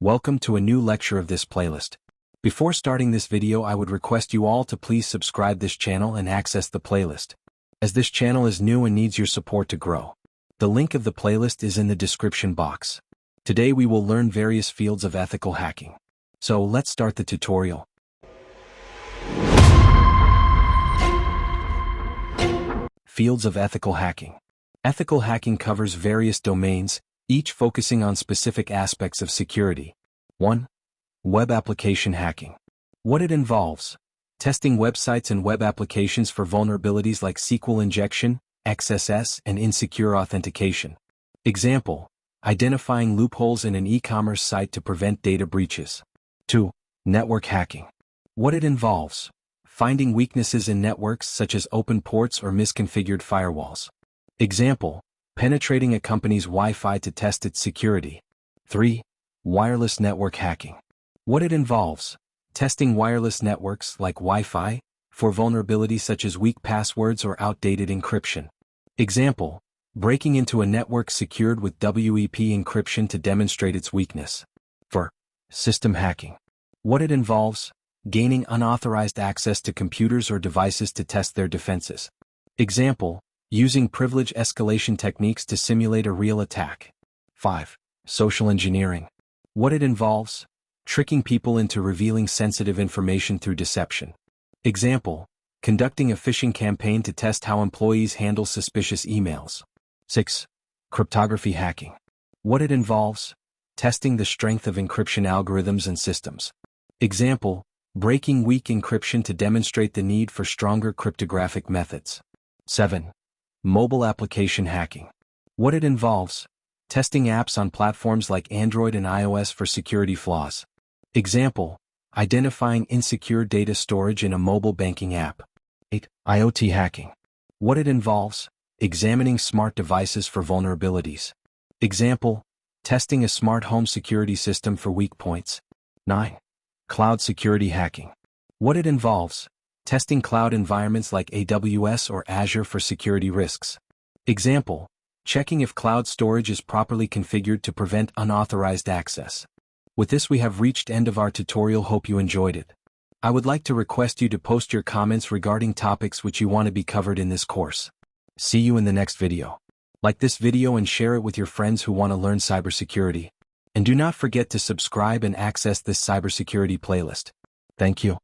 Welcome to a new lecture of this playlist. Before starting this video, I would request you all to please subscribe this channel and access the playlist, as this channel is new and needs your support to grow. The link of the playlist is in the description box. Today we will learn various fields of ethical hacking. So let's start the tutorial. Fields of ethical hacking. Ethical hacking covers various domains, each focusing on specific aspects of security. 1. Web application hacking. What it involves: testing websites and web applications for vulnerabilities like SQL injection, XSS, and insecure authentication. Example: identifying loopholes in an e-commerce site to prevent data breaches. 2. Network hacking. What it involves: finding weaknesses in networks such as open ports or misconfigured firewalls. Example: penetrating a company's Wi-Fi to test its security. 3. Wireless network hacking. What it involves: testing wireless networks like Wi-Fi for vulnerabilities such as weak passwords or outdated encryption. Example: breaking into a network secured with WEP encryption to demonstrate its weakness. 4. System hacking. What it involves: gaining unauthorized access to computers or devices to test their defenses. Example: using privilege escalation techniques to simulate a real attack. 5. Social engineering. What it involves: tricking people into revealing sensitive information through deception. Example: conducting a phishing campaign to test how employees handle suspicious emails. 6. Cryptography hacking. What it involves: testing the strength of encryption algorithms and systems. Example: breaking weak encryption to demonstrate the need for stronger cryptographic methods. 7. Mobile application hacking. What it involves: testing apps on platforms like Android and iOS for security flaws. Example: identifying insecure data storage in a mobile banking app. 8. IoT hacking. What it involves: examining smart devices for vulnerabilities. Example: testing a smart home security system for weak points. 9. Cloud security hacking. What it involves: testing cloud environments like AWS or Azure for security risks. Example: checking if cloud storage is properly configured to prevent unauthorized access. With this, we have reached end of our tutorial. Hope you enjoyed it. I would like to request you to post your comments regarding topics which you want to be covered in this course. See you in the next video. Like this video and share it with your friends who want to learn cybersecurity. And do not forget to subscribe and access this cybersecurity playlist. Thank you.